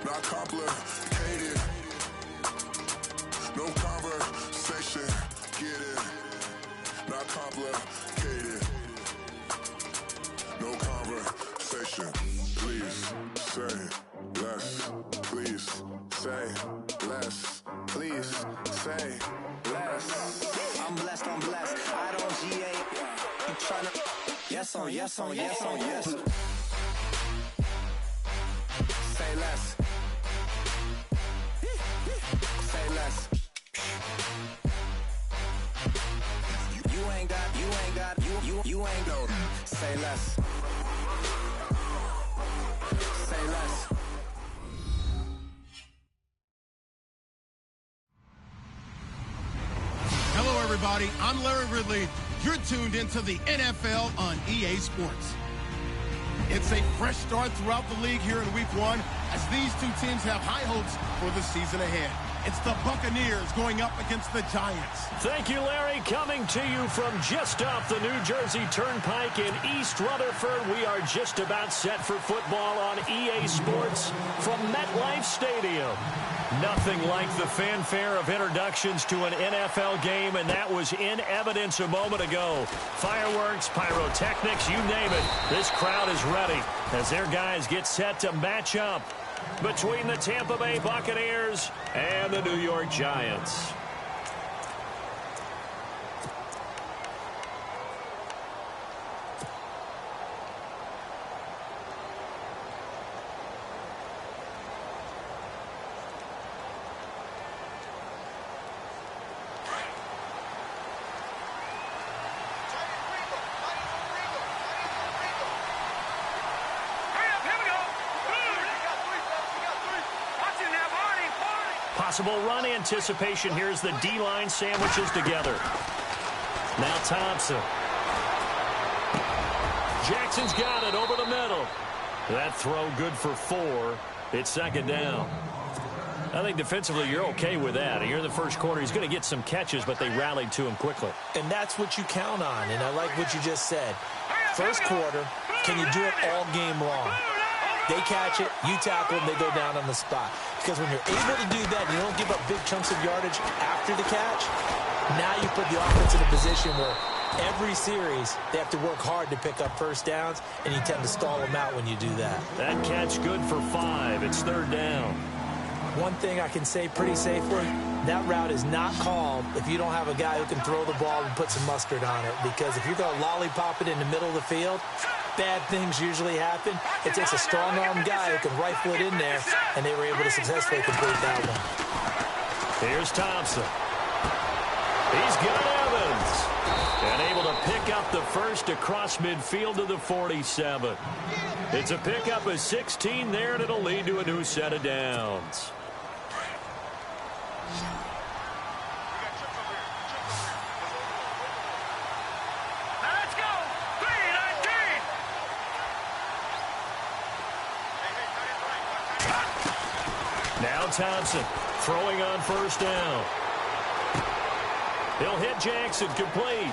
not complicated. No conversation, get it, not complicated. No conversation, please say less. Please say less. Please say less. I'm blessed, I don't GA. You tryna yes on yes on yes on yes. Say less. Say less. You ain't got, you ain't no. Say less. Say less. Hello, everybody. I'm Larry Ridley. You're tuned into the NFL on EA Sports. It's a fresh start throughout the league here in Week 1 as these two teams have high hopes for the season ahead. It's the Buccaneers going up against the Giants. Thank you, Larry. Coming to you from just off the New Jersey Turnpike in East Rutherford. We are just about set for football on EA Sports from MetLife Stadium. Nothing like the fanfare of introductions to an NFL game, and that was in evidence a moment ago. Fireworks, pyrotechnics, you name it. This crowd is ready as their guys get set to match up between the Tampa Bay Buccaneers and the New York Giants. Possible run anticipation. Here's the D-line sandwiches together. Now Thompson. Jackson's got it over the middle. That throw good for 4. It's second down. I think defensively you're okay with that. You're in the first quarter. He's going to get some catches, but they rallied to him quickly. And that's what you count on, and I like what you just said. First quarter, can you do it all game long? They catch it, you tackle them, they go down on the spot. Because when you're able to do that, you don't give up big chunks of yardage after the catch. Now you put the offense in a position where every series they have to work hard to pick up first downs, and you tend to stall them out when you do that. That catch good for 5. It's third down. One thing I can say pretty safely, that route is not called if you don't have a guy who can throw the ball and put some mustard on it. Because if you're going to lollipop it in the middle of the field, bad things usually happen. It takes a strong-arm guy who can rifle it in there, and they were able to successfully complete that one. Here's Thompson. He's got Evans. And able to pick up the first across midfield to the 47. It's a pickup of 16 there, and it'll lead to a new set of downs. Now Thompson throwing on first down. He'll hit Jackson complete.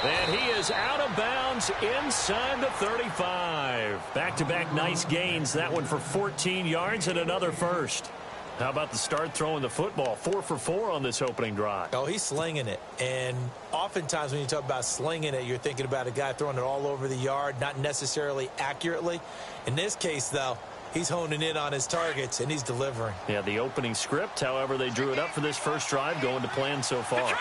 And he is out of bounds inside the 35. Back-to-back nice gains. That one for 14 yards and another first. How about the start throwing the football? 4 for 4 on this opening drive. Oh, he's slinging it. And oftentimes when you talk about slinging it, you're thinking about a guy throwing it all over the yard, not necessarily accurately. In this case, though, he's honing in on his targets, and he's delivering. Yeah, the opening script, however they drew it up for this first drive, going to plan so far.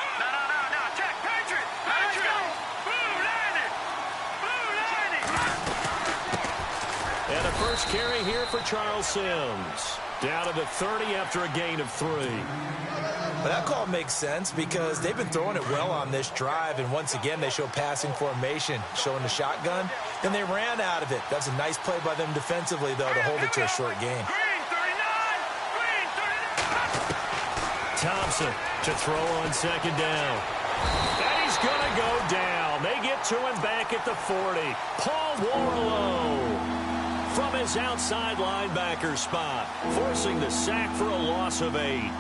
And a first carry here for Charles Sims. Down to the 30 after a gain of 3. Well, that call makes sense because they've been throwing it well on this drive, and once again they show passing formation, showing the shotgun, and they ran out of it. That's a nice play by them defensively, though, to hold it to a short gain. Thompson to throw on second down. And he's going to go down. They get to him back at the 40. Paul Warlow from his outside linebacker spot, forcing the sack for a loss of 8.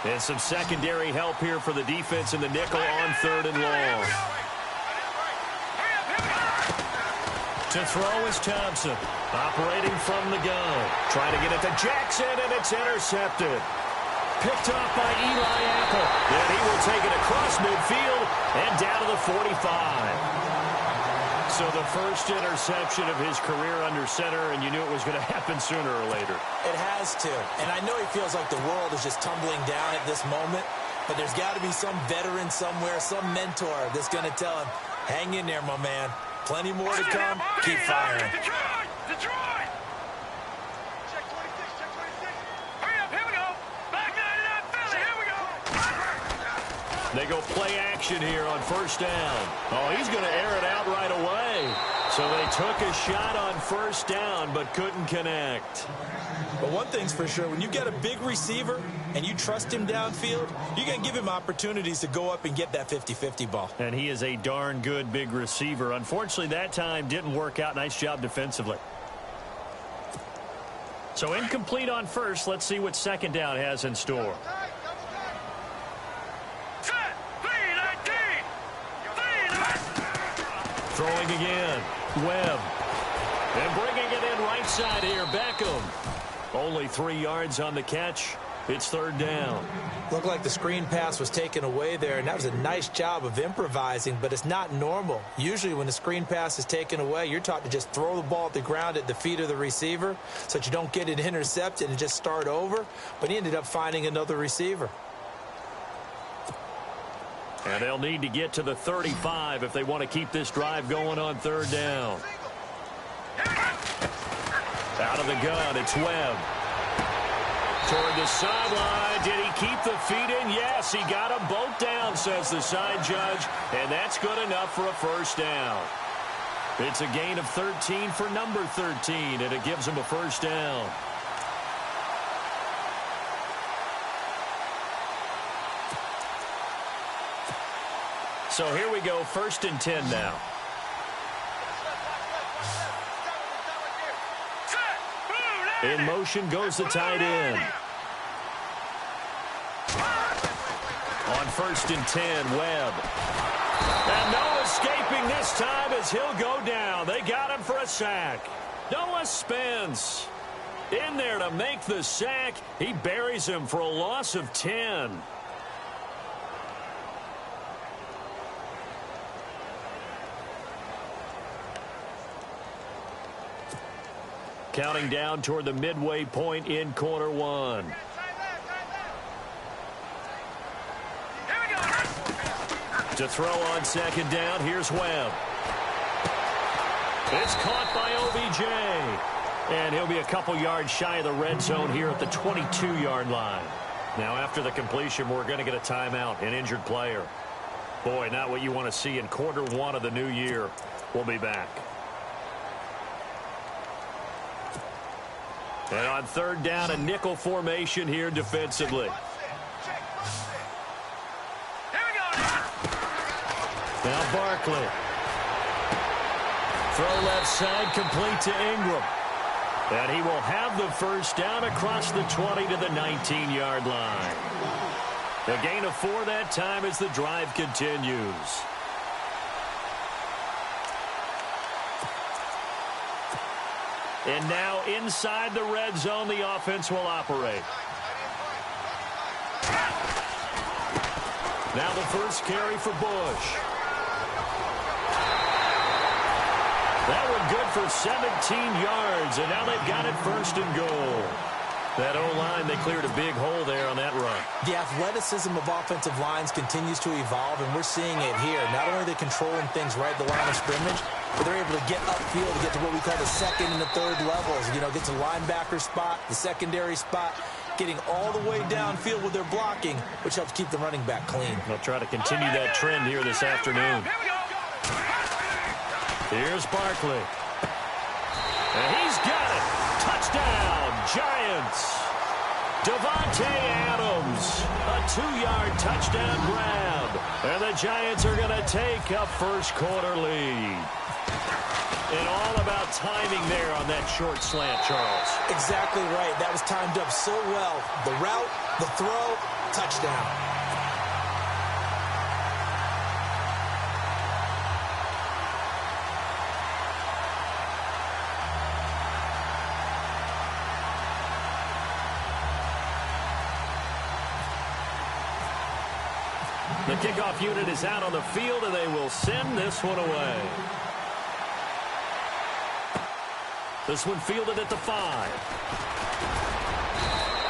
And some secondary help here for the defense in the nickel on 3rd and long. To throw is Thompson, operating from the gun. Trying to get it to Jackson, and it's intercepted. Picked off by Eli Apple. And he will take it across midfield and down to the 45. So the first interception of his career under center, and you knew it was going to happen sooner or later. It has to. And I know he feels like the world is just tumbling down at this moment, but there's got to be some veteran somewhere, some mentor that's going to tell him, hang in there, my man. Plenty more to come. Keep firing. Detroit! Check 26, check 26. Hurry up, here we go. Back 99 Philly, here we go. They go play action here on first down. Oh, he's going to air it out right away. So they took a shot on first down but couldn't connect. But one thing's for sure, when you get a big receiver and you trust him downfield, you're going to give him opportunities to go up and get that 50-50 ball. And he is a darn good big receiver. Unfortunately, that time didn't work out. Nice job defensively. So incomplete on first. Let's see what second down has in store. Throwing again. Webb. And bringing it in right side here. Beckham. Only 3 yards on the catch. It's third down. Looked like the screen pass was taken away there, and that was a nice job of improvising, but it's not normal. Usually when the screen pass is taken away, you're taught to just throw the ball at the ground at the feet of the receiver so that you don't get it intercepted and just start over. But he ended up finding another receiver. And they'll need to get to the 35 if they want to keep this drive going on third down. Out of the gun, it's Webb. Toward the sideline. Did he keep the feet in? Yes, he got them both down, says the side judge. And that's good enough for a first down. It's a gain of 13 for number 13, and it gives him a first down. So here we go, first and 10 now. In motion goes the tight end. On first and 10, Webb. And no escaping this time as he'll go down. They got him for a sack. Noah Spence in there to make the sack. He buries him for a loss of 10. Counting down toward the midway point in quarter one. To throw on second down, here's Webb. It's caught by OBJ. And he'll be a couple yards shy of the red zone here at the 22-yard line. Now after the completion, we're going to get a timeout, an injured player. Boy, not what you want to see in quarter one of the new year. We'll be back. And on third down, a nickel formation here defensively. Now Barkley. Throw left side, complete to Ingram. And he will have the first down across the 20 to the 19-yard line. A gain of 4 that time as the drive continues. And now inside the red zone, the offense will operate. Now the first carry for Bush. That one good for 17 yards, and now they've got it first and goal. That O-line, they cleared a big hole there on that run. The athleticism of offensive lines continues to evolve, and we're seeing it here. Not only are they controlling things right at the line of scrimmage, but they're able to get upfield to get to what we call the second and the third levels. You know, get to linebacker spot, the secondary spot, getting all the way downfield with their blocking, which helps keep the running back clean. They'll try to continue that trend here this afternoon. Here's Barkley. And he's got it. Touchdown, Giants. Devontae Adams, a 2-yard touchdown grab. And the Giants are going to take a first-quarter lead. And all about timing there on that short slant, Charles. Exactly right. That was timed up so well. The route, the throw, touchdown. The kickoff unit is out on the field, and they will send this one away. This one fielded at the 5.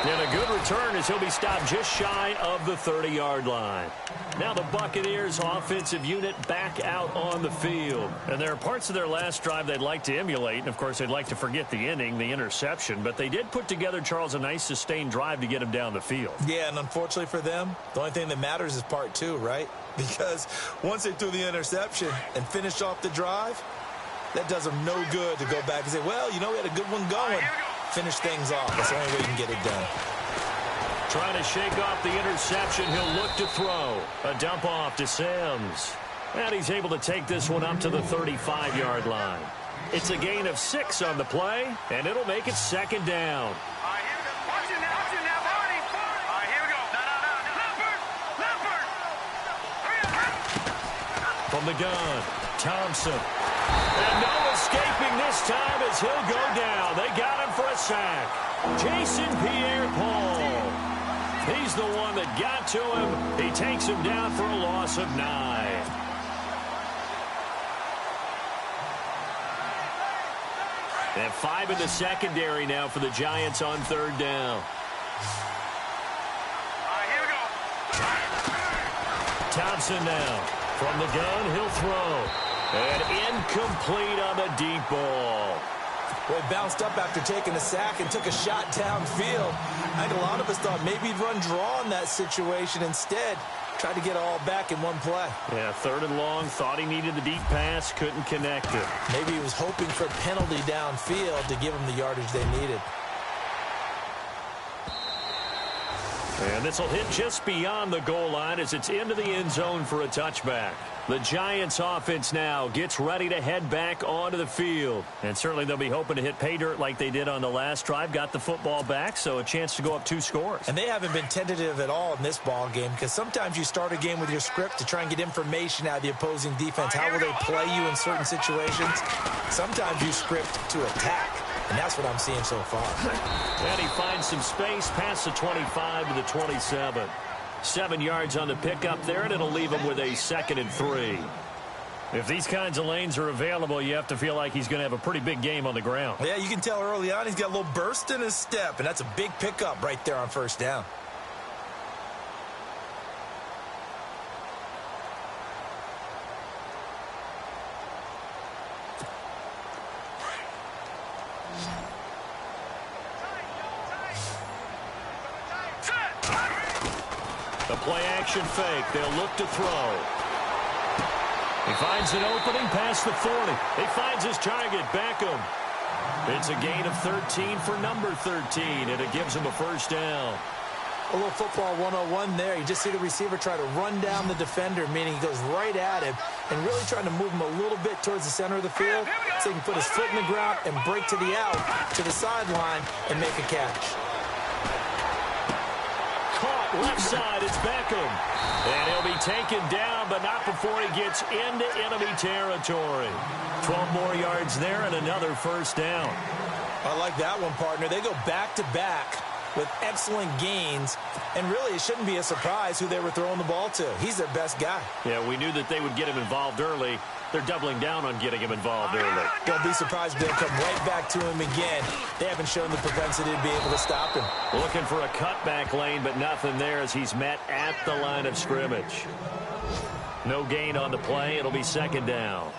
And a good return as he'll be stopped just shy of the 30-yard line. Now the Buccaneers offensive unit back out on the field. And there are parts of their last drive they'd like to emulate. And, of course, they'd like to forget the inning, the interception. But they did put together, Charles, a nice sustained drive to get him down the field. Yeah, and unfortunately for them, the only thing that matters is part 2, right? Because once they threw the interception and finished off the drive, that does them no good to go back and say, well, you know, we had a good one going. Finish things off. That's the only way you can get it done. Trying to shake off the interception. He'll look to throw. A dump off to Sims. And he's able to take this one up to the 35-yard line. It's a gain of 6 on the play, and it'll make it second down. Watch it now, buddy. All right, here we go. No. Leopard. Hurry up. From the gun, Thompson. And no escaping this time as he'll go down. They got him for a sack. Jason Pierre-Paul. He's the one that got to him. He takes him down for a loss of 9. And 5 in the secondary now for the Giants on third down. All right, here we go. Thompson now. From the gun, he'll throw. And incomplete on the deep ball. Well, he bounced up after taking a sack and took a shot downfield. I think a lot of us thought maybe he'd run draw in that situation. Instead, tried to get it all back in one play. Yeah, 3rd and long. Thought he needed the deep pass. Couldn't connect it. Maybe he was hoping for a penalty downfield to give him the yardage they needed. And this will hit just beyond the goal line as it's into the end zone for a touchback. The Giants offense now gets ready to head back onto the field. And certainly they'll be hoping to hit pay dirt like they did on the last drive. Got the football back, so a chance to go up 2 scores. And they haven't been tentative at all in this ball game because sometimes you start a game with your script to try and get information out of the opposing defense. How will they play you in certain situations? Sometimes you script to attack. And that's what I'm seeing so far. And he finds some space past the 25 to the 27. 7 yards on the pickup there, and it'll leave him with a 2nd and 3. If these kinds of lanes are available, you have to feel like he's going to have a pretty big game on the ground. Yeah, you can tell early on he's got a little burst in his step, and that's a big pickup right there on first down. The play-action fake. They'll look to throw. He finds an opening past the 40. He finds his target, Beckham. It's a gain of 13 for number 13, and it gives him a first down. A little football 101 there. You just see the receiver try to run down the defender, meaning he goes right at him and really trying to move him a little bit towards the center of the field so he can put his foot in the ground and break to the out, to the sideline, and make a catch. Caught left side, it's Beckham. And he'll be taken down, but not before he gets into enemy territory. 12 more yards there and another first down. I like that one, partner. They go back-to-back with excellent gains, and really it shouldn't be a surprise who they were throwing the ball to. He's their best guy. Yeah, we knew that they would get him involved early. They're doubling down on getting him involved early. Don't be surprised if they'll come right back to him again. They haven't shown the propensity to be able to stop him. Looking for a cutback lane, but nothing there as he's met at the line of scrimmage. No gain on the play. It'll be second down.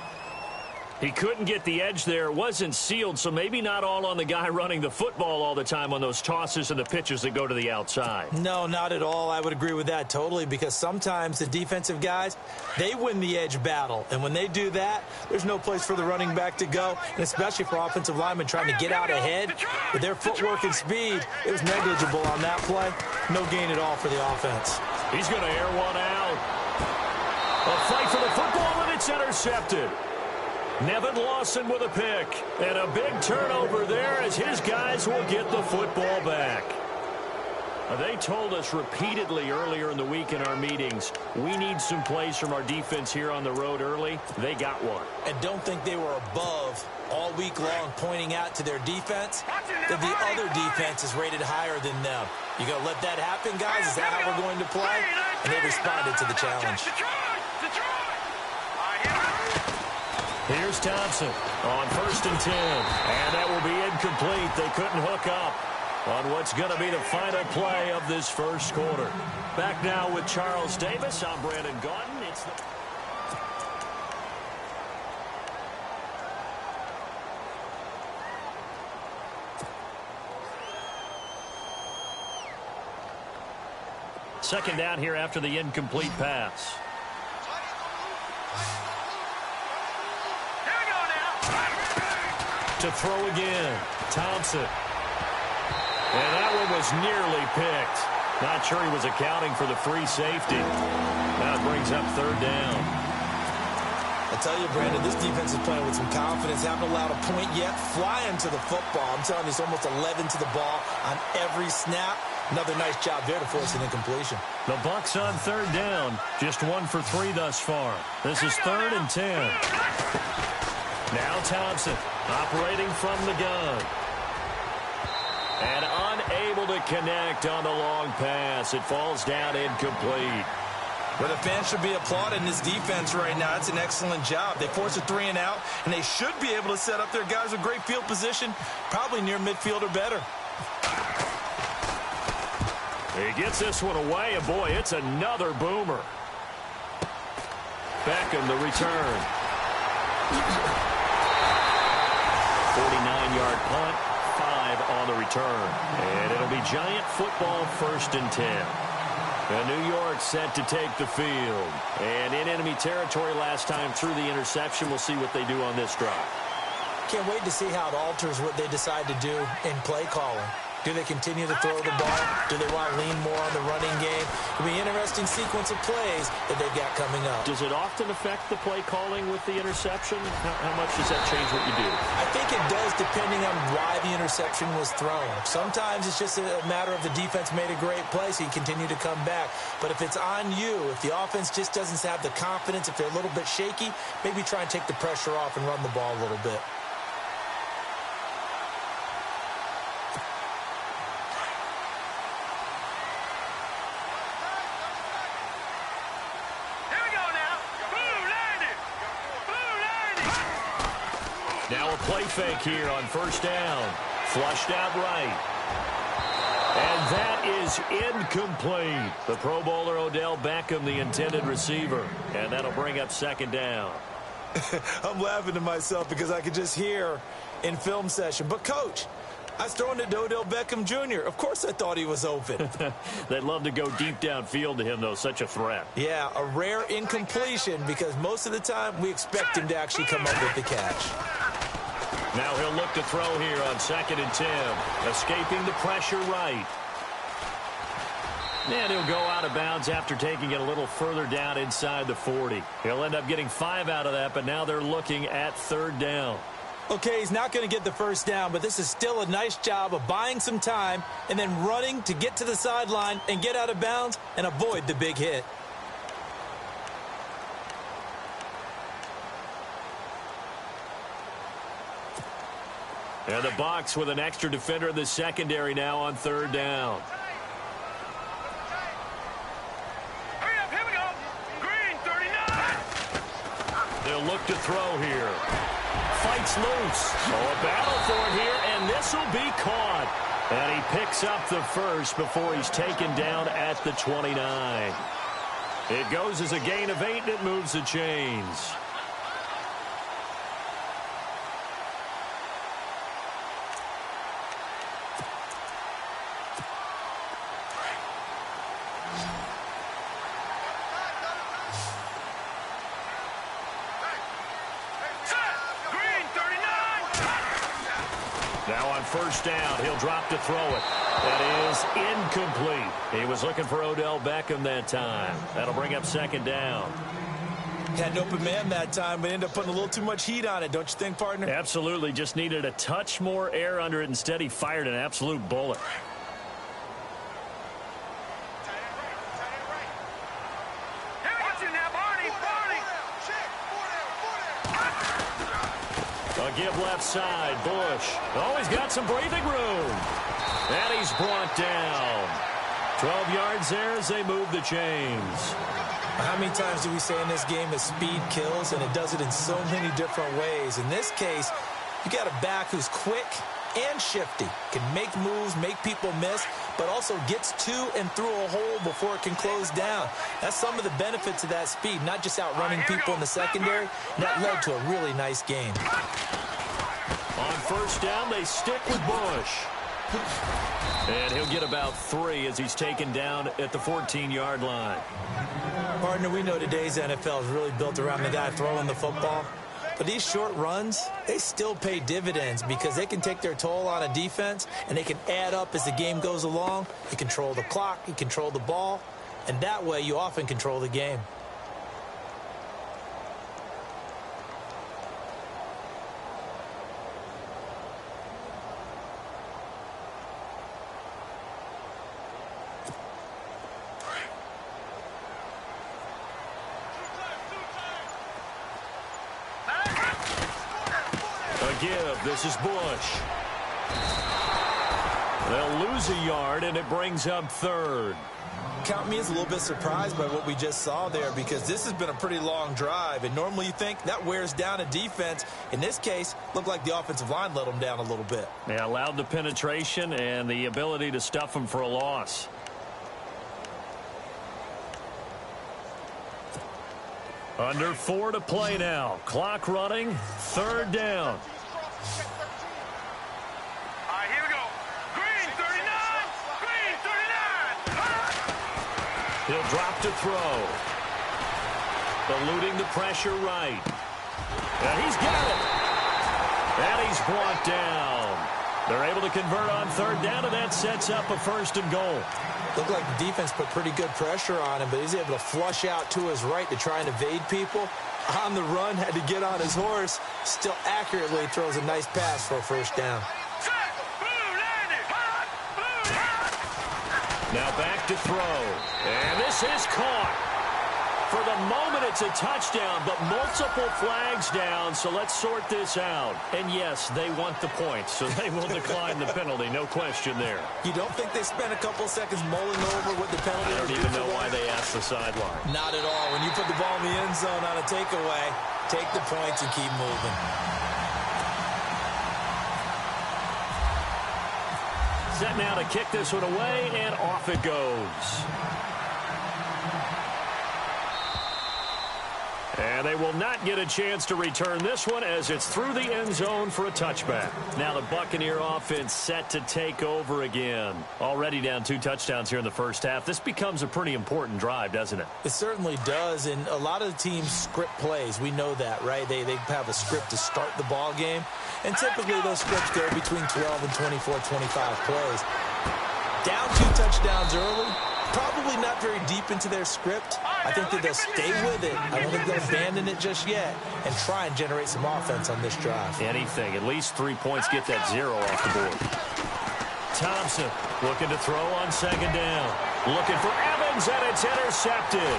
He couldn't get the edge there. It wasn't sealed, so maybe not all on the guy running the football all the time on those tosses and the pitches that go to the outside. No, not at all. I would agree with that totally, because sometimes the defensive guys, they win the edge battle. And when they do that, there's no place for the running back to go, and especially for offensive linemen trying to get out ahead. With their footwork and speed, it was negligible on that play. No gain at all for the offense. He's going to air one out. A fight for the football, and it's intercepted. Nevin Lawson with a pick, and a big turnover there as his guys will get the football back. They told us repeatedly earlier in the week in our meetings, we need some plays from our defense here on the road early. They got one. And don't think they were above all week long pointing out to their defense that the other defense is rated higher than them. You going to let that happen, guys? Is that how we're going to play? And they responded to the challenge. Here's Thompson on 1st and 10. And that will be incomplete. They couldn't hook up on what's going to be the final play of this first quarter. Back now with Charles Davis. I'm Brandon Gaudin. It's the... Second down here after the incomplete pass. To throw again, Thompson. And that one was nearly picked. Not sure he was accounting for the free safety. That brings up 3rd down. I tell you, Brandon, this defense is playing with some confidence. Haven't allowed a point yet. Flying to the football. I'm telling you, it's almost 11 to the ball on every snap. Another nice job there to force an incompletion. The Bucs on 3rd down. Just 1 for 3 thus far. This is 3rd and 10. Now Thompson operating from the gun. And unable to connect on the long pass. It falls down incomplete. Well, the fans should be applauding this defense right now. It's an excellent job. They force a 3 and out, and they should be able to set up their guys with great field position, probably near midfield or better. He gets this one away, and boy, it's another boomer. Beckham, the return. 49-yard punt, 5 on the return. And it'll be Giant football 1st and 10. And New York set to take the field. And in enemy territory last time through the interception. We'll see what they do on this drive. Can't wait to see how it alters what they decide to do in play calling. Do they continue to throw the ball? Do they want to lean more on the running game? It'll be an interesting sequence of plays that they've got coming up. Does it often affect the play calling with the interception? How much does that change what you do? I think it does, depending on why the interception was thrown. Sometimes it's just a matter of the defense made a great play, so you continue to come back. But if it's on you, if the offense just doesn't have the confidence, if they're a little bit shaky, maybe try and take the pressure off and run the ball a little bit. Now a play fake here on 1st down. Flushed out right. And that is incomplete. The Pro Bowler Odell Beckham, the intended receiver. And that'll bring up 2nd down. I'm laughing to myself because I could just hear in film session. But, Coach, I was throwing it to Odell Beckham Jr. Of course I thought he was open. They'd love to go deep downfield to him, though. Such a threat. Yeah, a rare incompletion because most of the time we expect him to actually come up with the catch. Now he'll look to throw here on 2nd and 10. Escaping the pressure right. And he'll go out of bounds after taking it a little further down inside the 40. He'll end up getting 5 out of that, but now they're looking at 3rd down. Okay, he's not going to get the 1st down, but this is still a nice job of buying some time and then running to get to the sideline and get out of bounds and avoid the big hit. And the Bucs with an extra defender in the secondary now on 3rd down. Hurry up, here we go. Green, 39. They'll look to throw here. Fights loose. Oh, a battle for it here, and this will be caught. And he picks up the 1st before he's taken down at the 29. It goes as a gain of 8, and it moves the chains. Now on 1st down, he'll drop to throw it. That is incomplete. He was looking for Odell Beckham that time. That'll bring up 2nd down. Had an open man that time, but ended up putting a little too much heat on it, don't you think, partner? Absolutely. Just needed a touch more air under it. Instead, he fired an absolute bullet. A give left side. Bush. Oh, he's got some breathing room. And he's brought down. 12 yards there as they move the chains. How many times do we say in this game that speed kills, and it does it in so many different ways? In this case, you got a back who's quick and shifty, can make moves, make people miss, but also gets to and through a hole before it can close down. That's some of the benefits of that speed, not just outrunning people in the secondary. That led to a really nice game. On first down, they stick with Bush. And he'll get about 3 as he's taken down at the 14-yard line. Partner, we know today's NFL is really built around the guy throwing the football. But these short runs, they still pay dividends because they can take their toll on a defense, and they can add up as the game goes along. You control the clock, you control the ball, and that way you often control the game. Give. This is Bush. They'll lose a yard, and it brings up 3rd. Count me as a little bit surprised by what we just saw there, because this has been a pretty long drive, and normally you think that wears down a defense. In this case, looked like the offensive line let them down a little bit. They allowed the penetration and the ability to stuff them for a loss. Under 4 to play now. Clock running. 3rd down. Here we go. Green 39. Green 39. He'll drop to throw. Eluding the pressure right. And he's got it. And he's brought down. They're able to convert on 3rd down, and that sets up a 1st and goal. Looked like the defense put pretty good pressure on him, but he's able to flush out to his right to try and evade people. On the run, had to get on his horse. Still accurately throws a nice pass for a 1st down. Now back to throw. And this is caught. For the moment, it's a touchdown, but multiple flags down, so let's sort this out. And yes, they want the points, so they will decline the penalty, no question there. You don't think they spent a couple seconds mulling over what the penalty I don't even know why they asked the sideline. Not at all. When you put the ball in the end zone on a takeaway, take the points and keep moving. Set now to kick this one away, and off it goes. And they will not get a chance to return this one as it's through the end zone for a touchback. Now the Buccaneer offense set to take over again. Already down 2 touchdowns here in the first half. This becomes a pretty important drive, doesn't it? It certainly does, and a lot of the teams script plays. We know that, right? They have a script to start the ball game, and typically those scripts go between 12 and 24, 25 plays. Down 2 touchdowns early. Probably not very deep into their script. I think that they'll stay with it. I don't think they'll abandon it just yet and try and generate some offense on this drive. Anything. At least 3 points. Get that 0 off the board. Thompson looking to throw on 2nd down. Looking for Evans, and it's intercepted.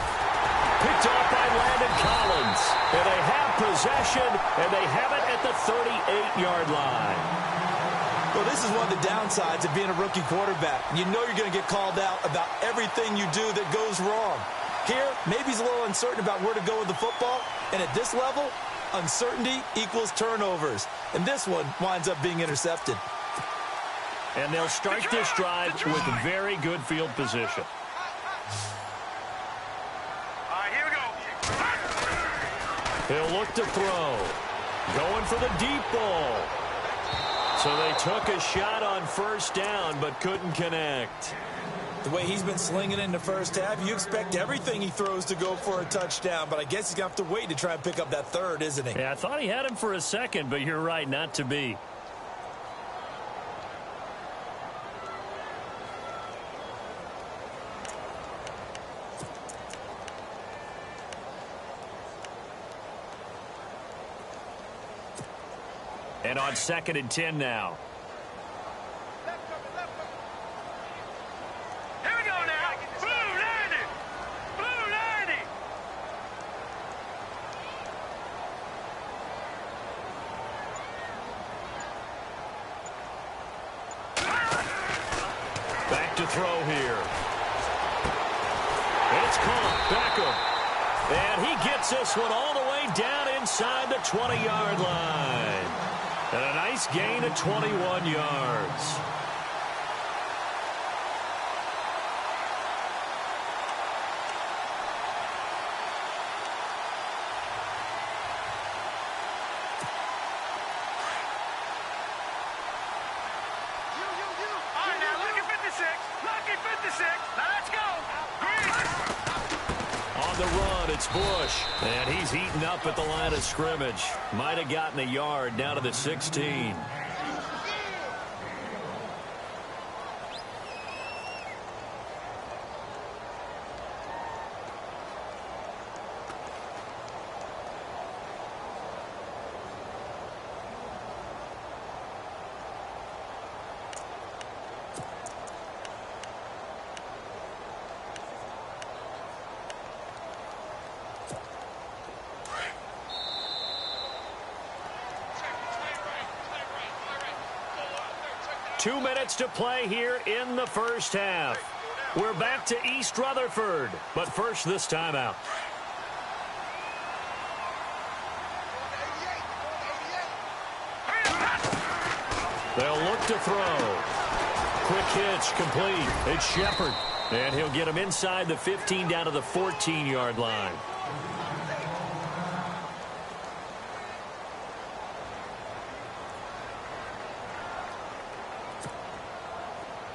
Picked off by Landon Collins. And they have possession, and they have it at the 38-yard line. Well, this is one of the downsides of being a rookie quarterback. You know you're going to get called out about everything you do that goes wrong. Here, maybe he's a little uncertain about where to go with the football. And at this level, uncertainty equals turnovers. And this one winds up being intercepted. And they'll start this drive with very good field position. Here we go. He'll look to throw. Going for the deep ball. So they took a shot on 1st down, but couldn't connect. The way he's been slinging in the first half, you expect everything he throws to go for a touchdown, but I guess he's going to have to wait to try and pick up that 3rd, isn't he? Yeah, I thought he had him for a second, but you're right, not to be. And on 2nd and 10 now. Here we go now. Blue 90. Blue 90. throw here. It's caught. Beckham. And he gets this one all the way down inside the 20-yard line. And a nice gain of 21 yards. On the run, it's Bush. And he's eaten up at the line of scrimmage. Might have gotten a yard down to the 16. Two minutes to play here in the first half. We're back to East Rutherford, but first this timeout. They'll look to throw. Quick hitch, complete. It's Shepard, and he'll get him inside the 15 down to the 14-yard line.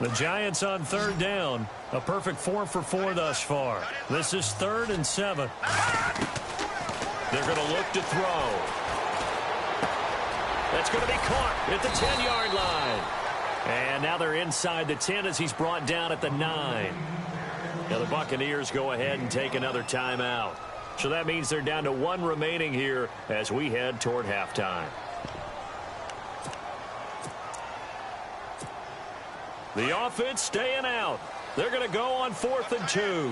The Giants on third down. A perfect 4 for 4 thus far. This is 3rd and 7. They're going to look to throw. That's going to be caught at the 10-yard line. And now they're inside the 10 as he's brought down at the 9. Now the Buccaneers go ahead and take another timeout. So that means they're down to 1 remaining here as we head toward halftime. The offense staying out. They're going to go on 4th and 2. Here we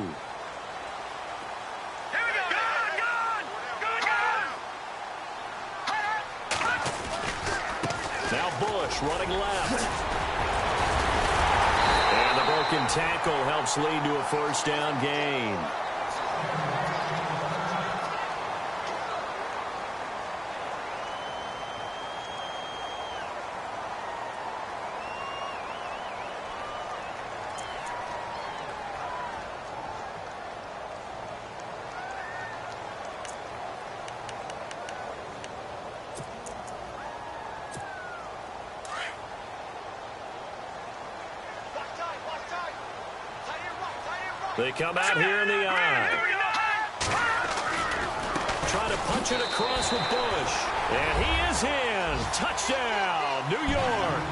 go. Now Bush running left. And the broken tackle helps lead to a first down gain. They come out here in the eye. Trying to punch it across with Bush. And he is in. Touchdown, New York.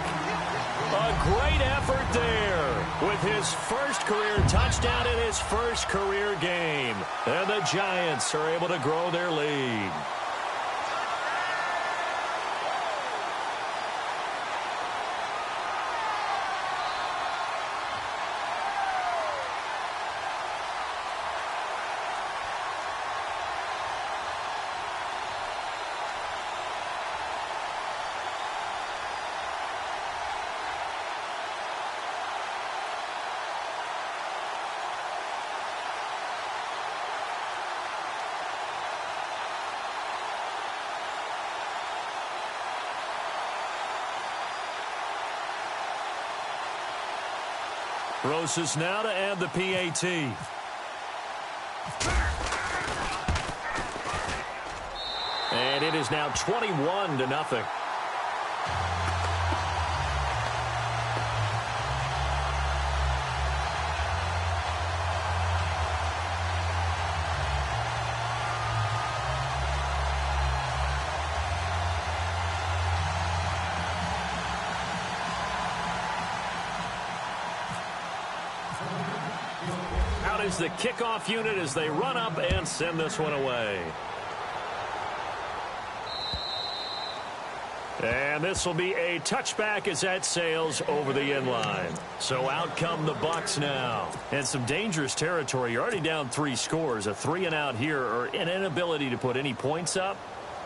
A great effort there with his first career touchdown in his first career game. And the Giants are able to grow their lead. Roses now to add the PAT. And it is now 21-0. Out is the kickoff unit as they run up and send this one away. And this will be a touchback as that sails over the inline. So out come the Bucs now. And some dangerous territory. You're already down 3 scores. A 3-and-out here, or an inability to put any points up.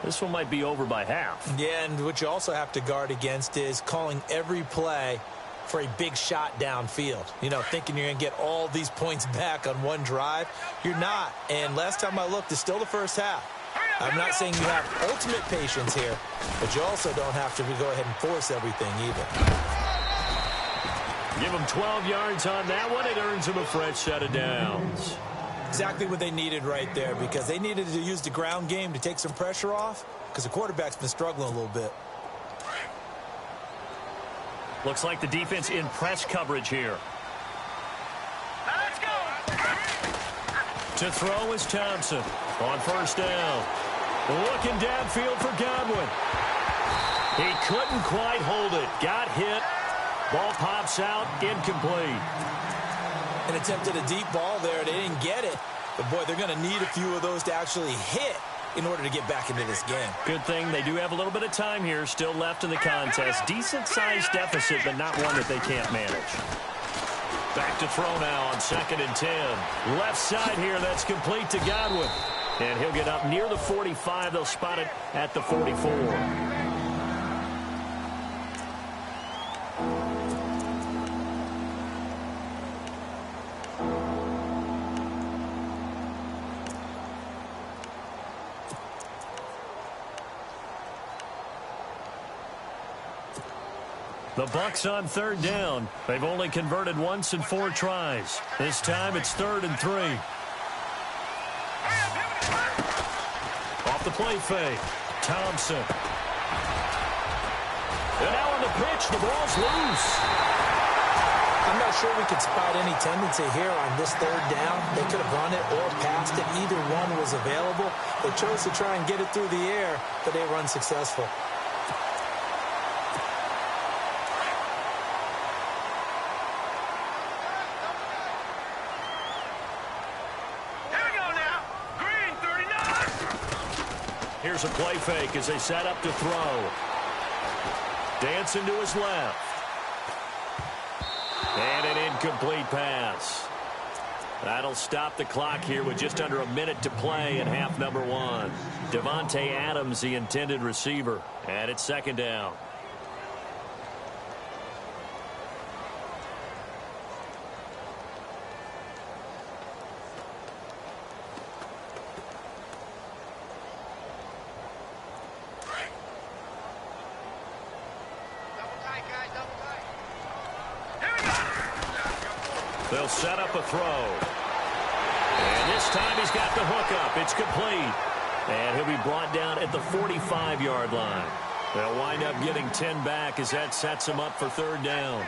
This one might be over by half. Yeah, and what you also have to guard against is calling every play for a big shot downfield. You know, thinking you're going to get all these points back on one drive. You're not. And last time I looked, it's still the first half. I'm not saying you have ultimate patience here, but you also don't have to go ahead and force everything either. Give them 12 yards on that one. It earns them a fresh set of downs. Exactly what they needed right there, because they needed to use the ground game to take some pressure off, because the quarterback's been struggling a little bit. Looks like the defense in press coverage here. Let's go. To throw is Thompson on first down. Looking downfield for Godwin. He couldn't quite hold it. Got hit. Ball pops out, incomplete. And attempted a deep ball there. They didn't get it. But, boy, they're going to need a few of those to actually hit in order to get back into this game. Good thing they do have a little bit of time here still left in the contest. Decent-sized deficit, but not one that they can't manage. Back to throw now on 2nd and 10. Left side here, that's complete to Godwin. And he'll get up near the 45. They'll spot it at the 44. The Bucs on 3rd down. They've only converted once in 4 tries. This time it's 3rd and 3. Off the play fake. Thompson. And now on the pitch, the ball's loose. I'm not sure we could spot any tendency here on this 3rd down. They could have run it or passed it. Either one was available. They chose to try and get it through the air, but they were unsuccessful. Here's a play fake as they set up to throw. Dancing to his left. And an incomplete pass. That'll stop the clock here with just under a minute to play in half number 1. Devontae Adams, the intended receiver. And it's 2nd down. They'll set up a throw. And this time he's got the hook up. It's complete. And he'll be brought down at the 45-yard line. They'll wind up getting 10 back as that sets him up for 3rd down.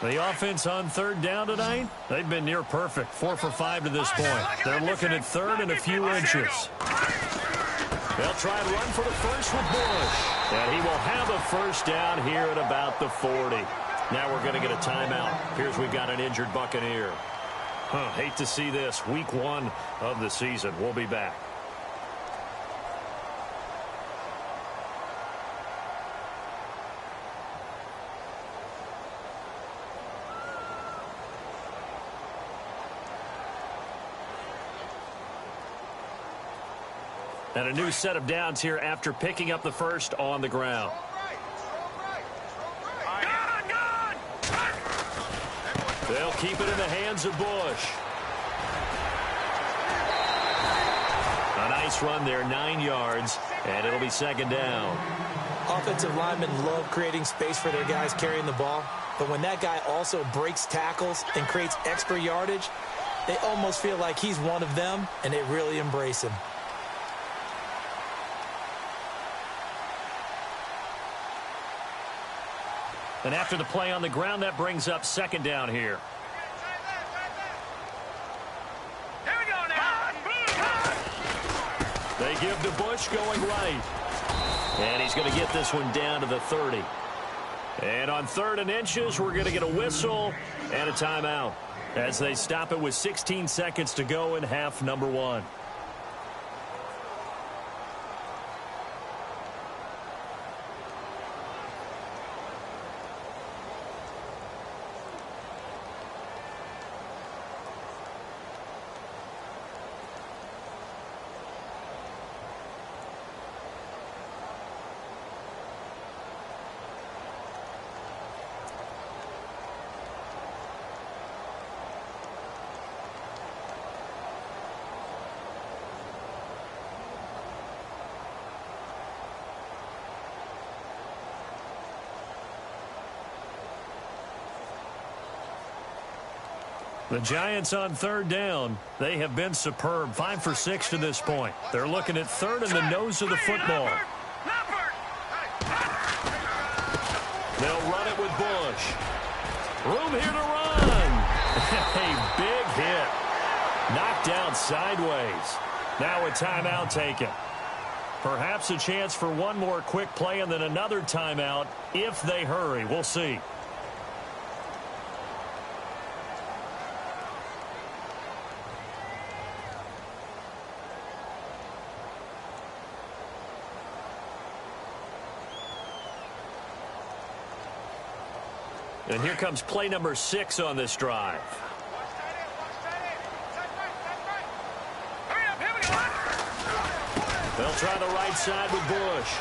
The offense on 3rd down tonight, they've been near perfect. 4 for 5 to this point. They're looking at 3rd and a few inches. They'll try and run for the first with Bush. And he will have a first down here at about the 40. Now we're going to get a timeout. Here's we've got an injured Buccaneer. Hate to see this. Week 1 of the season. We'll be back. And a new set of downs here after picking up the first on the ground. They'll keep it in the hands of Bush. A nice run there, 9 yards, and it'll be 2nd down. Offensive linemen love creating space for their guys carrying the ball, but when that guy also breaks tackles and creates extra yardage, they almost feel like he's one of them, and they really embrace him. And after the play on the ground, that brings up second down here. Here we go now. They give to Bush going right. And he's going to get this one down to the 30. And on 3rd and inches, we're going to get a whistle and a timeout as they stop it with 16 seconds to go in half number 1. The Giants on 3rd down. They have been superb. 5 for 6 to this point. They're looking at 3rd and the nose of the football. They'll run it with Bush. Room here to run. A big hit. Knocked down sideways. Now a timeout taken. Perhaps a chance for one more quick play and then another timeout if they hurry. We'll see. And here comes play number 6 on this drive. They'll try the right side with Bush.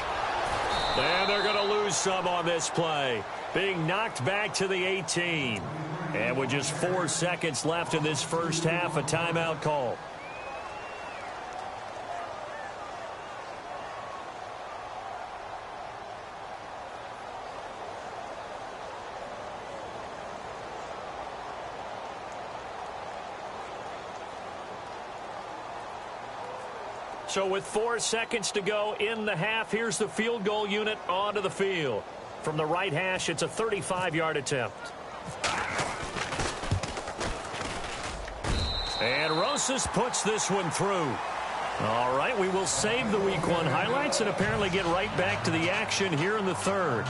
And they're going to lose some on this play. Being knocked back to the 18. And with just 4 seconds left in this first half, a timeout call. So with 4 seconds to go in the half, here's the field goal unit onto the field. From the right hash, it's a 35-yard attempt. And Rosas puts this one through. All right, we will save the Week 1 highlights and apparently get right back to the action here in the 3rd.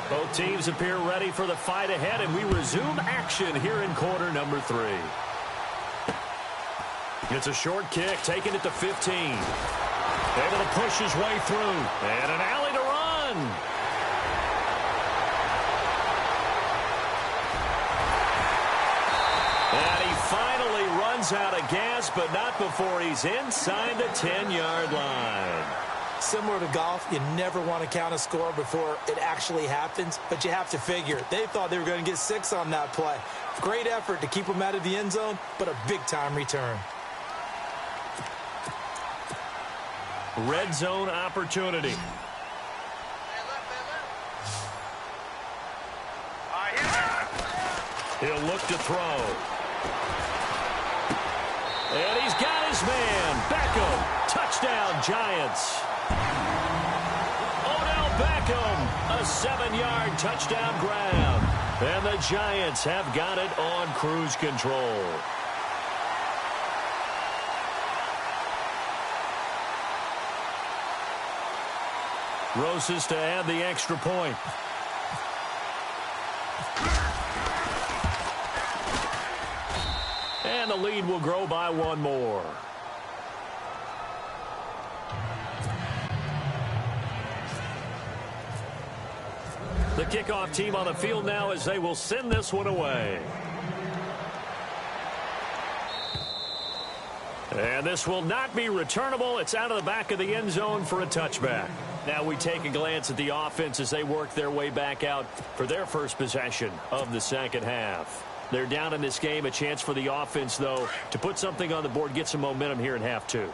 Both teams appear ready for the fight ahead, and we resume action here in quarter number 3. It's a short kick, taking it to 15. Able to push his way through, and an alley to run. And he finally runs out of gas, but not before he's inside the 10-yard line. Similar to golf, you never want to count a score before it actually happens, but you have to figure. They thought they were going to get 6 on that play. Great effort to keep them out of the end zone, but a big-time return. Red zone opportunity. He'll look to throw. And he's got his man. Beckham. Touchdown, Giants. Odell Beckham, a 7-yard touchdown grab. And the Giants have got it on cruise control. Rosas to add the extra point. And the lead will grow by 1 more. The kickoff team on the field now as they will send this one away. And this will not be returnable. It's out of the back of the end zone for a touchback. Now we take a glance at the offense as they work their way back out for their first possession of the second half. They're down in this game. A chance for the offense, though, to put something on the board, get some momentum here in half 2.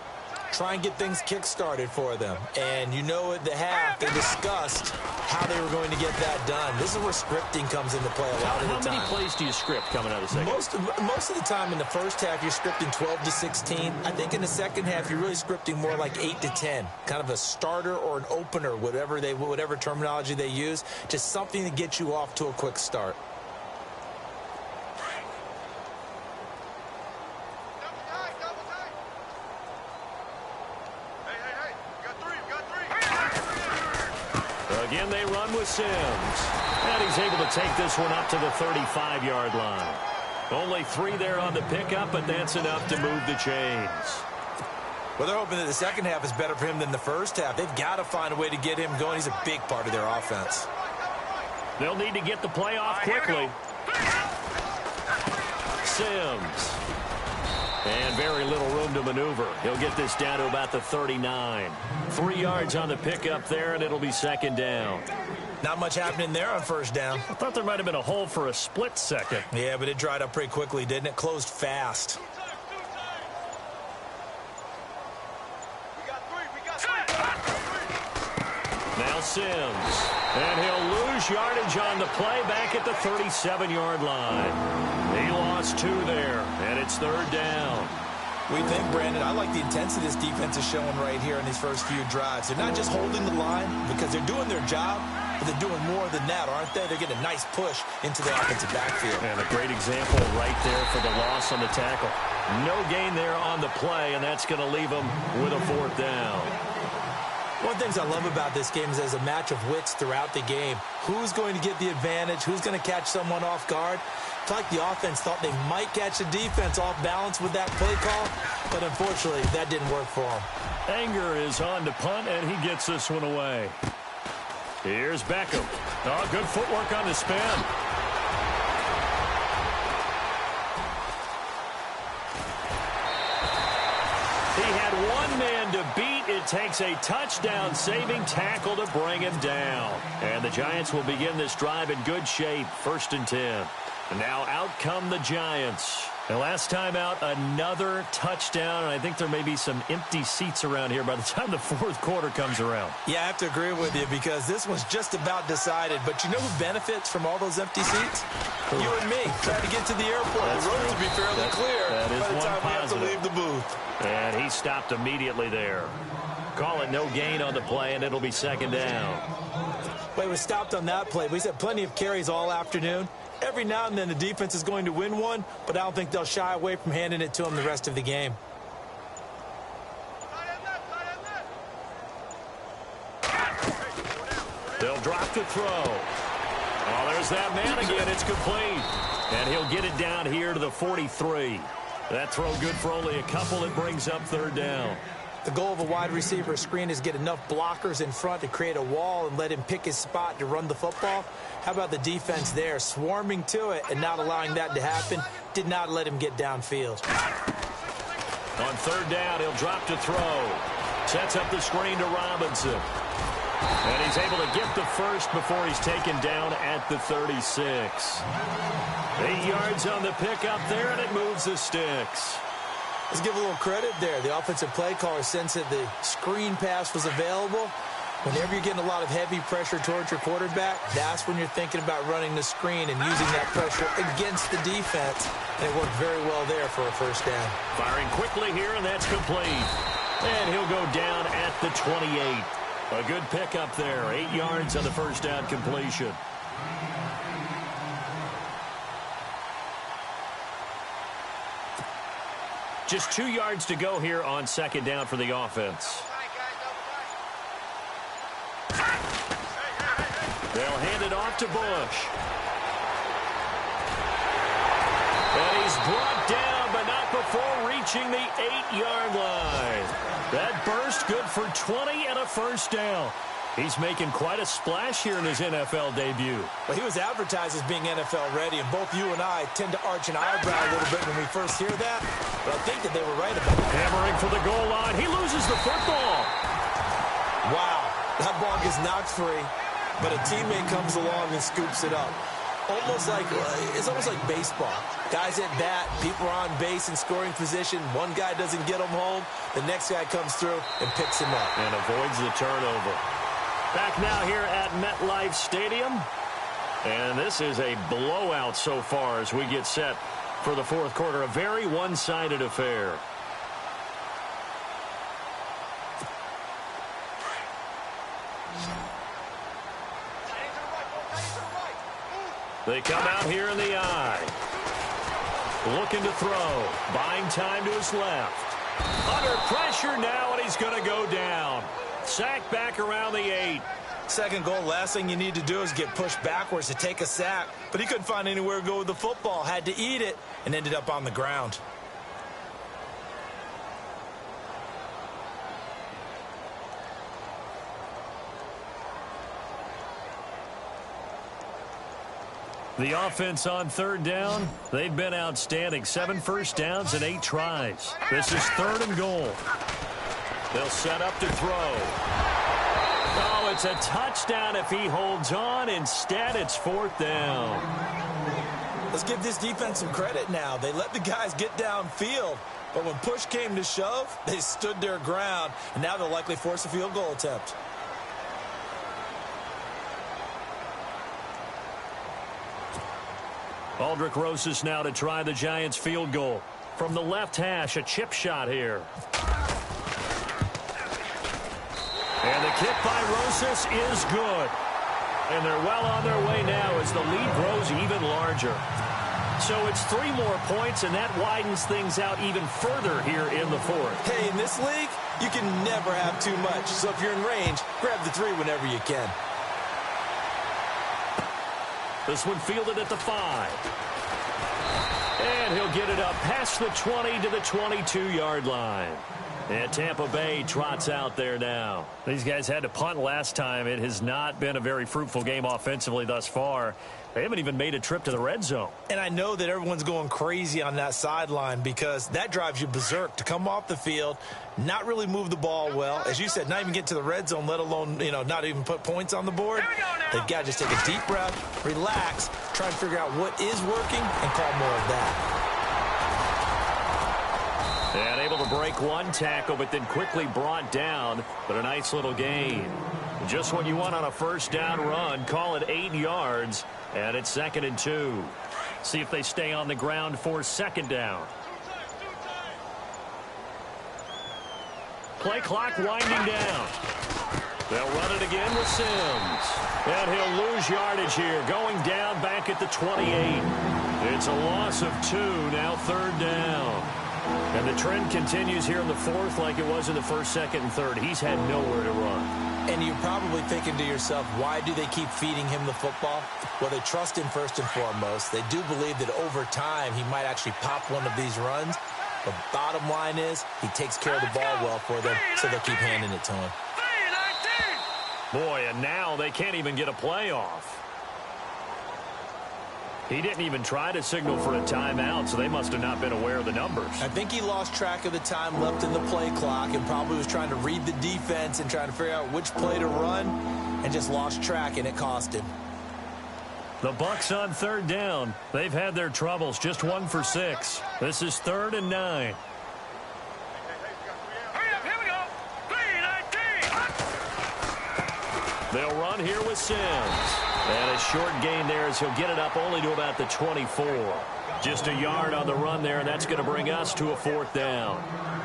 try and get things kick-started for them. And you know at the half, they discussed how they were going to get that done. This is where scripting comes into play a lot of the time. How many plays do you script coming out of the second? Most of the time in the first half, you're scripting 12 to 16. I think in the second half, you're really scripting more like 8 to 10. Kind of a starter or an opener, whatever terminology they use. Just something to get you off to a quick start. Again, they run with Sims. And he's able to take this one up to the 35-yard line. Only 3 there on the pickup, but that's enough to move the chains. Well, they're hoping that the second half is better for him than the first half. They've got to find a way to get him going. He's a big part of their offense. They'll need to get the play off quickly. Sims. And very little room to maneuver. He'll get this down to about the 39. 3 yards on the pickup there, and it'll be second down. Not much happening there on first down. I thought there might have been a hole for a split second. Yeah, but it dried up pretty quickly, didn't it? Closed fast. Now Sims. And he'll lose yardage on the play back at the 37-yard line. He lost 2 there, and it's third down. We think, Brandon, I like the intensity this defense is showing right here in these first few drives. They're not just holding the line because they're doing their job, but they're doing more than that, aren't they? They're getting a nice push into the offensive backfield. And a great example right there for the loss on the tackle. No gain there on the play, and that's going to leave them with a 4th down. One of the things I love about this game is there's a match of wits throughout the game. Who's going to get the advantage? Who's going to catch someone off guard? It's like the offense thought they might catch the defense off balance with that play call, but unfortunately, that didn't work for them. Anger is on to punt, and he gets this one away. Here's Beckham. Oh, good footwork on the spin. He had one man to beat. It takes a touchdown-saving tackle to bring him down. And the Giants will begin this drive in good shape, 1st and 10. And now out come the Giants. And last time out, another touchdown, and I think there may be some empty seats around here by the time the 4th quarter comes around. Yeah, I have to agree with you because this one's just about decided. But you know who benefits from all those empty seats? You and me, trying to get to the airport. That's the roads true. will be fairly clear that is by the time we have to positive. leave the booth. And he stopped immediately there. Call it no gain on the play, and it'll be second down. Well, he was stopped on that play. He's had plenty of carries all afternoon. Every now and then the defense is going to win one, but I don't think they'll shy away from handing it to him the rest of the game. They'll drop the throw. Oh, there's that man again. It's complete. And he'll get it down here to the 43. That throw good for only a couple. It brings up third down. The goal of a wide receiver screen is get enough blockers in front to create a wall and let him pick his spot to run the football. How about the defense there, swarming to it and not allowing that to happen? Did not let him get downfield. On third down, he'll drop to throw. Sets up the screen to Robinson. And he's able to get the first before he's taken down at the 36. 8 yards on the pickup there, and it moves the sticks. Let's give a little credit there. The offensive play caller sensed that the screen pass was available. Whenever you're getting a lot of heavy pressure towards your quarterback, that's when you're thinking about running the screen and using that pressure against the defense. And it worked very well there for a first down. Firing quickly here, and that's complete. And he'll go down at the 28. A good pickup there. 8 yards on the first down completion. Just 2 yards to go here on second down for the offense. They'll hand it off to Bush. And he's brought down, but not before reaching the 8-yard line. That burst good for 20 and a first down. He's making quite a splash here in his NFL debut. Well, he was advertised as being NFL ready, and both you and I tend to arch an eyebrow a little bit when we first hear that. But I think that they were right about that. Hammering for the goal line. He loses the football. Wow, that ball gets knocked free, but a teammate comes along and scoops it up. almost like it's almost like baseball. Guys at bat, people are on base in scoring position. One guy doesn't get him home. The next guy comes through and picks him up. And avoids the turnover. Back now here at MetLife Stadium. And this is a blowout so far as we get set for the fourth quarter. A very one-sided affair. They come out here in the eye. Looking to throw. Buying time to his left. Under pressure now, and he's going to go down. Sacked back around the 8. Second goal, last thing you need to do is get pushed backwards to take a sack. But he couldn't find anywhere to go with the football. Had to eat it and ended up on the ground. The offense on third down, they've been outstanding. 7 first downs and 8 tries. This is 3rd and goal. They'll set up to throw. Oh, it's a touchdown if he holds on. Instead, it's 4th down. Let's give this defense some credit now. They let the guys get downfield. But when push came to shove, they stood their ground. And now they'll likely force a field goal attempt. Aldrich Rosas now to try the Giants field goal. From the left hash, a chip shot here. And the kick by Rosas is good. And they're well on their way now as the lead grows even larger. So it's 3 more points, and that widens things out even further here in the fourth. Hey, in this league, you can never have too much. So if you're in range, grab the 3 whenever you can. This one fielded at the 5. And he'll get it up past the 20 to the 22-yard line. And Tampa Bay trots out there now. These guys had to punt last time. It has not been a very fruitful game offensively thus far. They haven't even made a trip to the red zone. And I know that everyone's going crazy on that sideline because that drives you berserk to come off the field, not really move the ball well. As you said, not even get to the red zone, let alone, not even put points on the board. They've got to just take a deep breath, relax, try and figure out what is working, and call more of that. And able to break one tackle, but then quickly brought down. But a nice little gain. Just what you want on a first down run. Call it 8 yards. And it's 2nd and 2. See if they stay on the ground for 2nd down. Play clock winding down. They'll run it again with Sims. And he'll lose yardage here. Going down back at the 28. It's a loss of 2. Now 3rd down. And the trend continues here in the fourth like it was in the first, second, and third. He's had nowhere to run. And you're probably thinking to yourself, why do they keep feeding him the football? Well, they trust him first and foremost. They do believe that over time he might actually pop one of these runs. The bottom line is he takes care of the ball well for them, so they'll keep handing it to him. Boy, and now they can't even get a play off. He didn't even try to signal for a timeout, so they must have not been aware of the numbers. I think he lost track of the time left in the play clock and probably was trying to read the defense and trying to figure out which play to run and just lost track, and it cost him. The Bucs on 3rd down. They've had their troubles, just 1 for 6. This is 3rd and 9. Hurry up, here we go. 3-19. They'll run here with Sims. And a short gain there as he'll get it up only to about the 24. Just a yard on the run there, and that's going to bring us to a 4th down.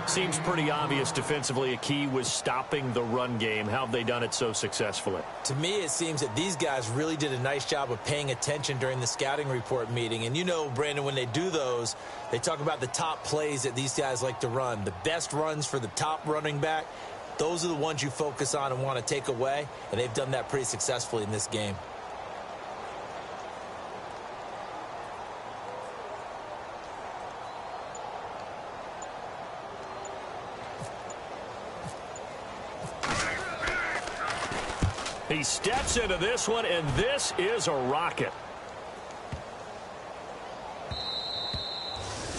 Seems pretty obvious defensively a key was stopping the run game. How have they done it so successfully? To me, it seems that these guys really did a nice job of paying attention during the scouting report meeting. And you know, Brandon, when they do those, they talk about the top plays that these guys like to run. The best runs for the top running back, those are the ones you focus on and want to take away. And they've done that pretty successfully in this game. He steps into this one, and this is a rocket.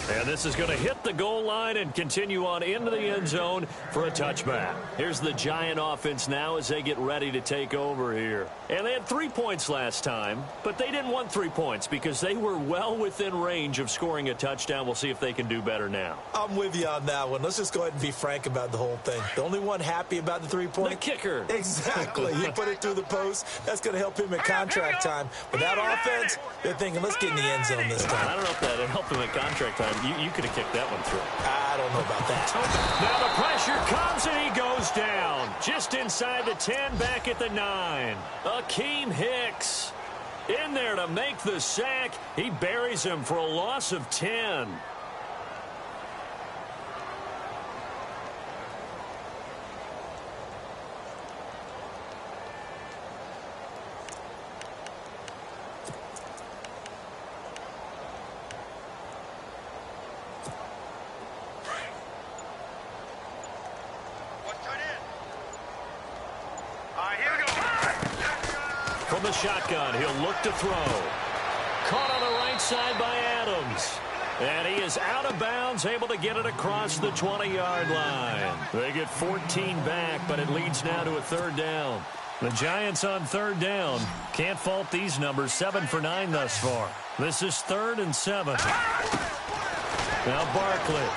And this is going to hit the goal line and continue on into the end zone for a touchback. Here's the Giant offense now as they get ready to take over here. And they had 3 points last time, but they didn't want 3 points because they were well within range of scoring a touchdown. We'll see if they can do better now. I'm with you on that one. Let's just go ahead and be frank about the whole thing. The only one happy about the 3-point? The kicker. Exactly. He put it through the post. That's going to help him in contract time. With that offense, they're thinking, let's get in the end zone this time. I don't know if that helped him in contract time. You could have kicked that one through. I don't know about that. Now the pressure comes and he goes down. Just inside the 10, back at the 9. Akeem Hicks in there to make the sack. He buries him for a loss of 10. From the shotgun, he'll look to throw. Caught on the right side by Adams. And he is out of bounds, able to get it across the 20-yard line. They get 14 back, but it leads now to a 3rd down. The Giants on 3rd down. Can't fault these numbers. 7 for 9 thus far. This is 3rd and 7. Now Barkley.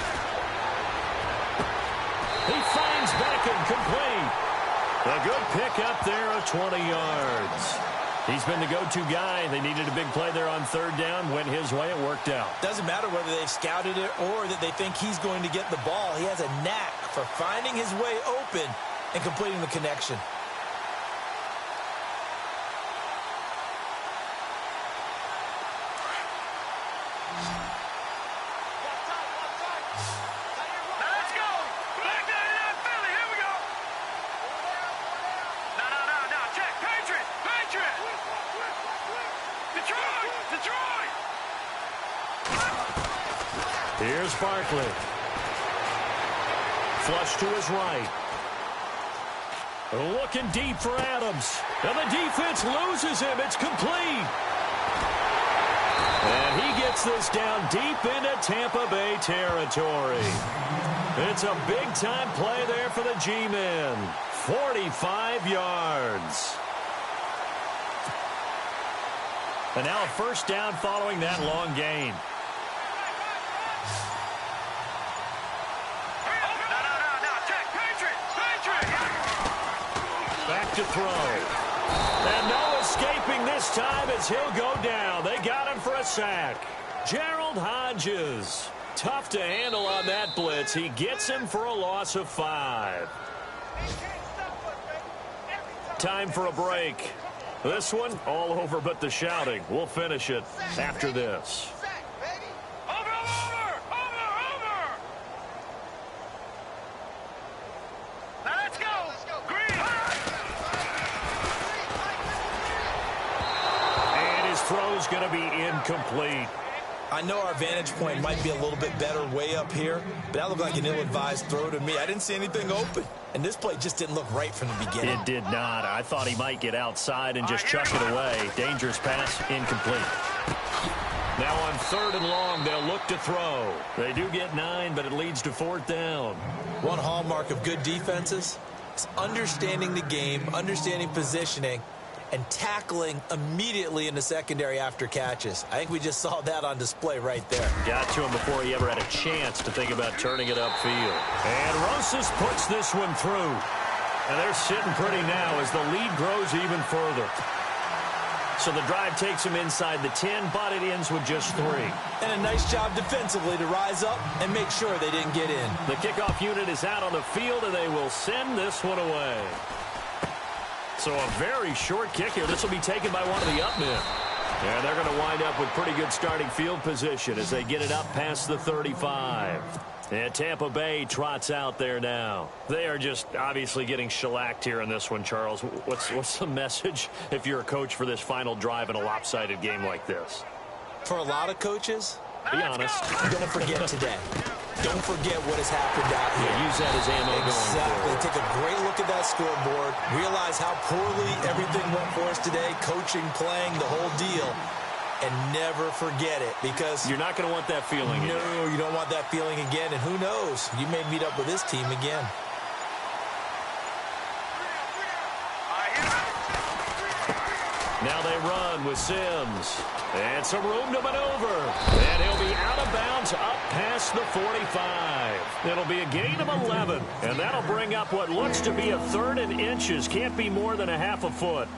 He finds Beckham complete. A good pick up there of 20 yards. He's been the go-to guy. They needed a big play there on 3rd down. Went his way. It worked out. Doesn't matter whether they've scouted it or that they think he's going to get the ball. He has a knack for finding his way open and completing the connection. Here's Barkley. Flush to his right. Looking deep for Adams. And the defense loses him. It's complete. And he gets this down deep into Tampa Bay territory. It's a big-time play there for the G-men. 45 yards. And now a 1st down following that long gain. Back to throw. And no escaping this time as he'll go down. They got him for a sack. Gerald Hodges. Tough to handle on that blitz. He gets him for a loss of 5. Time for a break. This one, all over but the shouting. We'll finish it after this. Throw's going to be incomplete. I know our vantage point might be a little bit better way up here, but that looked like an ill-advised throw to me. I didn't see anything open, and this play just didn't look right from the beginning. It did not. I thought he might get outside and just chuck it away. Dangerous pass, incomplete. Now on 3rd and long, they'll look to throw. They do get 9, but it leads to 4th down. One hallmark of good defenses is understanding the game, understanding positioning, and tackling immediately in the secondary after catches. I think we just saw that on display right there. Got to him before he ever had a chance to think about turning it upfield. And Rosas puts this one through. And they're sitting pretty now as the lead grows even further. So the drive takes him inside the 10, but it ends with just 3. And a nice job defensively to rise up and make sure they didn't get in. The kickoff unit is out on the field, and they will send this one away. So a very short kick here. This will be taken by one of the up men. And they're going to wind up with pretty good starting field position as they get it up past the 35. And Tampa Bay trots out there now. They are just obviously getting shellacked here in this one, Charles. What's the message if you're a coach for this final drive in a lopsided game like this? For a lot of coaches, be honest, don't forget today. Don't forget what has happened out here. Yeah, use that as ammo going forward. Take a great look at that scoreboard. Realize how poorly everything went for us today. Coaching, playing, the whole deal. and never forget it, because you're not going to want that feeling again. No, you don't want that feeling again, and who knows? You may meet up with this team again. Now they run with Sims. And some room to maneuver. And he'll be out of bounds up past the 45. It'll be a gain of 11. And that'll bring up what looks to be a 3rd and inches. Can't be more than a half a foot.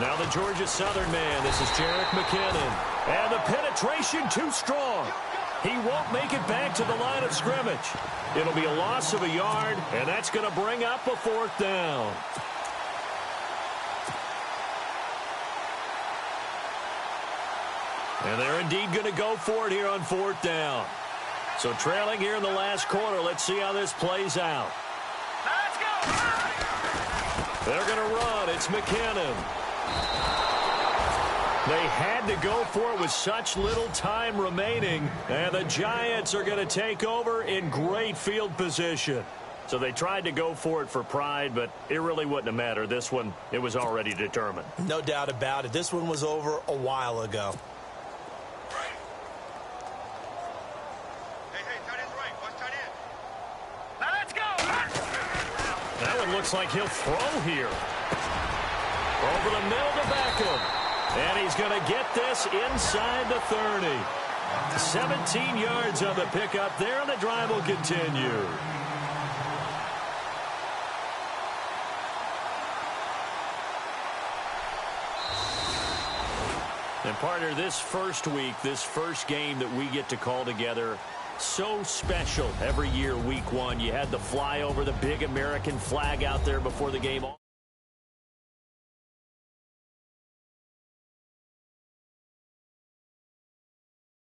Now the Georgia Southern man. This is Jerick McKinnon. And the penetration too strong. He won't make it back to the line of scrimmage. It'll be a loss of a yard, and that's going to bring up a 4th down. And they're indeed going to go for it here on 4th down. So trailing here in the last quarter, let's see how this plays out. Let's go! They're going to run. It's McKinnon. They had to go for it with such little time remaining, and the Giants are going to take over in great field position. So they tried to go for it for pride, but it really wouldn't have mattered. This one, it was already determined. No doubt about it. This one was over a while ago. Hey, tight end's right. Watch tight end. Now let's go! That one looks like he'll throw here. Over the middle to Beckham. And he's going to get this inside the 30. 17 yards on the pickup there, and the drive will continue. And, partner, this first week, this first game that we get to call together, so special every year, week 1. You had the flyover, the big American flag out there before the game.